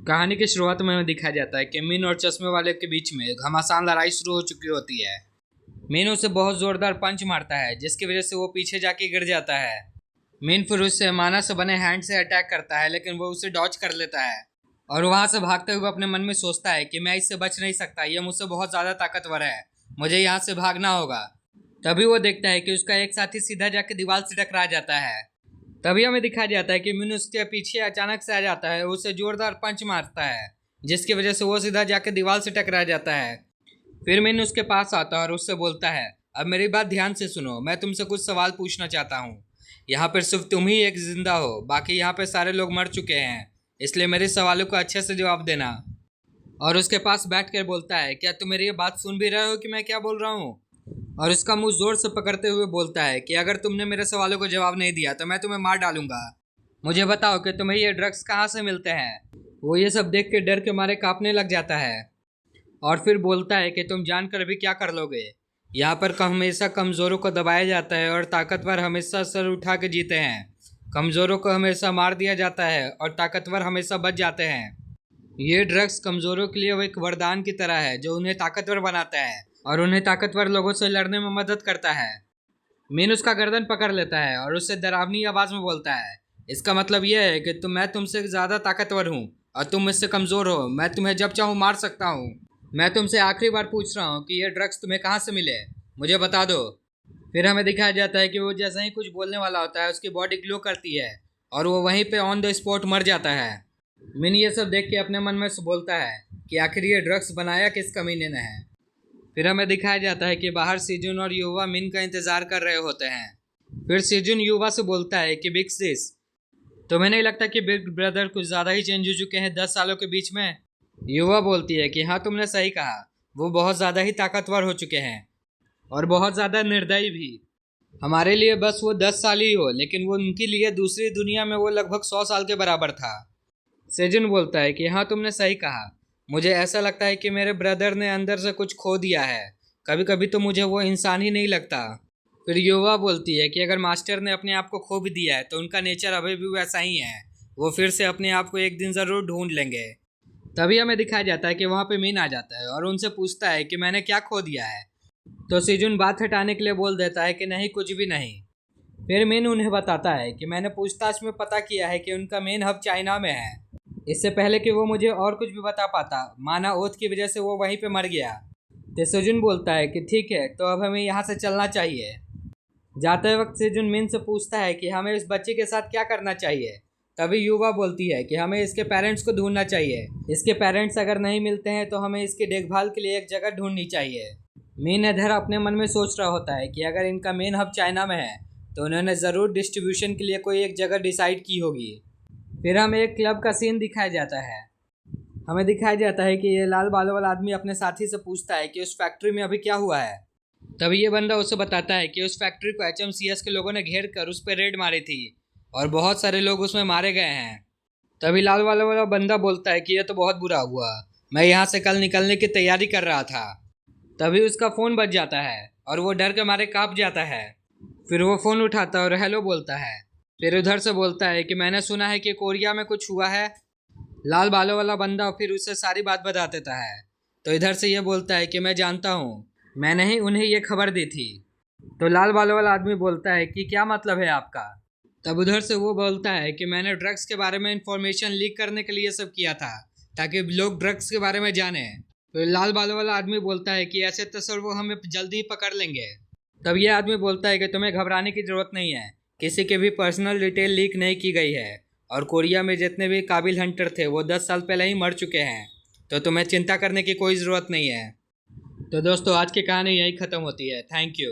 कहानी की शुरुआत में हमें दिखाया जाता है कि मीन और चश्मे वाले के बीच में घमासान लड़ाई शुरू हो चुकी होती है। मीन उसे बहुत जोरदार पंच मारता है जिसकी वजह से वो पीछे जाके गिर जाता है। मीन फिर उससे माना से बने हैंड से अटैक करता है लेकिन वो उसे डॉच कर लेता है और वहां से भागते हुए अपने मन में सोचता है कि मैं इससे बच नहीं सकता, यह मुझसे बहुत ज़्यादा ताकतवर है, मुझे यहाँ से भागना होगा। तभी वो देखता है कि उसका एक साथी सीधा जाके दीवार से टकरा जाता है। तभी हमें दिखाया जाता है कि मीन उसके पीछे अचानक से आ जाता है, उसे जोरदार पंच मारता है जिसकी वजह से वो सीधा जाके दीवार से टकरा जाता है। फिर मीन उसके पास आता है और उससे बोलता है, अब मेरी बात ध्यान से सुनो, मैं तुमसे कुछ सवाल पूछना चाहता हूँ। यहाँ पर सिर्फ तुम ही एक जिंदा हो, बाकी यहाँ पे सारे लोग मर चुके हैं, इसलिए मेरे सवालों का अच्छे से जवाब देना। और उसके पास बैठ कर बोलता है, क्या तुम मेरी ये बात सुन भी रहे हो कि मैं क्या बोल रहा हूँ? और उसका मुंह जोर से पकड़ते हुए बोलता है कि अगर तुमने मेरे सवालों को जवाब नहीं दिया तो मैं तुम्हें मार डालूंगा। मुझे बताओ कि तुम्हें ये ड्रग्स कहाँ से मिलते हैं? वो ये सब देख के डर के मारे कांपने लग जाता है और फिर बोलता है कि तुम जानकर भी क्या कर लोगे। यहाँ पर हमेशा कमज़ोरों को दबाया जाता है और ताकतवर हमेशा सर उठा के जीते हैं। कमज़ोरों को हमेशा मार दिया जाता है और ताकतवर हमेशा बच जाते हैं। ये ड्रग्स कमज़ोरों के लिए वो एक वरदान की तरह है जो उन्हें ताकतवर बनाता है और उन्हें ताकतवर लोगों से लड़ने में मदद करता है। मीन उसका गर्दन पकड़ लेता है और उससे डरावनी आवाज़ में बोलता है, इसका मतलब यह है कि मैं तुमसे ज़्यादा ताकतवर हूँ और तुम मुझसे कमज़ोर हो, मैं तुम्हें जब चाहूँ मार सकता हूँ। मैं तुमसे आखिरी बार पूछ रहा हूँ कि ये ड्रग्स तुम्हें कहाँ से मिले, मुझे बता दो। फिर हमें दिखाया जाता है कि वो जैसे ही कुछ बोलने वाला होता है उसकी बॉडी ग्लो करती है और वो वहीं पे ऑन द स्पॉट मर जाता है। मिन ये सब देख के अपने मन में बोलता है कि आखिर ये ड्रग्स बनाया किस कमीने ने है। फिर हमें दिखाया जाता है कि बाहर सिजुन और युवा मिन का इंतज़ार कर रहे होते हैं। फिर सिजुन युवा से बोलता है कि बिग सिस, तुम्हें नहीं लगता कि बिग ब्रदर कुछ ज़्यादा ही चेंज हो चुके हैं 10 सालों के बीच में? युवा बोलती है कि हाँ, तुमने सही कहा, वो बहुत ज़्यादा ही ताकतवर हो चुके हैं और बहुत ज़्यादा निर्दयी भी। हमारे लिए बस वो 10 साल ही हो, लेकिन वो उनके लिए दूसरी दुनिया में वो लगभग 100 साल के बराबर था। सेजुन बोलता है कि हाँ, तुमने सही कहा, मुझे ऐसा लगता है कि मेरे ब्रदर ने अंदर से कुछ खो दिया है, कभी कभी तो मुझे वो इंसान ही नहीं लगता। फिर युवा बोलती है कि अगर मास्टर ने अपने आप को खो भी दिया है तो उनका नेचर अभी भी वैसा ही है, वो फिर से अपने आप को एक दिन ज़रूर ढूंढ लेंगे। तभी हमें दिखाया जाता है कि वहाँ पे मीन आ जाता है और उनसे पूछता है कि मैंने क्या खो दिया है। तो सिजुन बात हटाने के लिए बोल देता है कि नहीं, कुछ भी नहीं। फिर मीन उन्हें बताता है कि मैंने पूछताछ में पता किया है कि उनका मेन हब चाइना में है। इससे पहले कि वो मुझे और कुछ भी बता पाता, माना ओथ की वजह से वो वहीं पे मर गया। तो सिजुन बोलता है कि ठीक है, तो अब हमें यहाँ से चलना चाहिए। जाते वक्त सिजुन मीन से पूछता है कि हमें इस बच्चे के साथ क्या करना चाहिए। तभी युवा बोलती है कि हमें इसके पेरेंट्स को ढूंढना चाहिए, इसके पेरेंट्स अगर नहीं मिलते हैं तो हमें इसकी देखभाल के लिए एक जगह ढूंढनी चाहिए। मीन इधर अपने मन में सोच रहा होता है कि अगर इनका मेन हब चाइना में है तो उन्होंने ज़रूर डिस्ट्रीब्यूशन के लिए कोई एक जगह डिसाइड की होगी। फिर हमें एक क्लब का सीन दिखाया जाता है। हमें दिखाया जाता है कि ये लाल बालों वाला आदमी अपने साथी से पूछता है कि उस फैक्ट्री में अभी क्या हुआ है। तभी ये बंदा उसे बताता है कि उस फैक्ट्री को HMCS के लोगों ने घेर कर उस पर रेड मारी थी और बहुत सारे लोग उसमें मारे गए हैं। तभी लाल वाला बंदा बोलता है कि यह तो बहुत बुरा हुआ, मैं यहाँ से कल निकलने की तैयारी कर रहा था। तभी उसका फ़ोन बज जाता है और वो डर के मारे काँप जाता है। फिर वो फ़ोन उठाता है और हेलो बोलता है। फिर उधर से बोलता है कि मैंने सुना है कि कोरिया में कुछ हुआ है। लाल बालों वाला बंदा फिर उसे सारी बात बता देता है। तो इधर से ये बोलता है कि मैं जानता हूँ, मैंने ही उन्हें ये खबर दी थी। तो लाल बालों वाला आदमी बोलता है कि क्या मतलब है आपका? तब उधर से वो बोलता है कि मैंने ड्रग्स के बारे में इंफॉर्मेशन लीक करने के लिए सब किया था ताकि लोग ड्रग्स के बारे में जाने। तो लाल बालों वाला आदमी बोलता है कि ऐसे तो सर वो हमें जल्दी ही पकड़ लेंगे। तब ये आदमी बोलता है कि तुम्हें घबराने की ज़रूरत नहीं है, किसी के भी पर्सनल डिटेल लीक नहीं की गई है और कोरिया में जितने भी काबिल हंटर थे वो 10 साल पहले ही मर चुके हैं, तो तुम्हें चिंता करने की कोई ज़रूरत नहीं है। तो दोस्तों, आज की कहानी यही ख़त्म होती है। Thank you.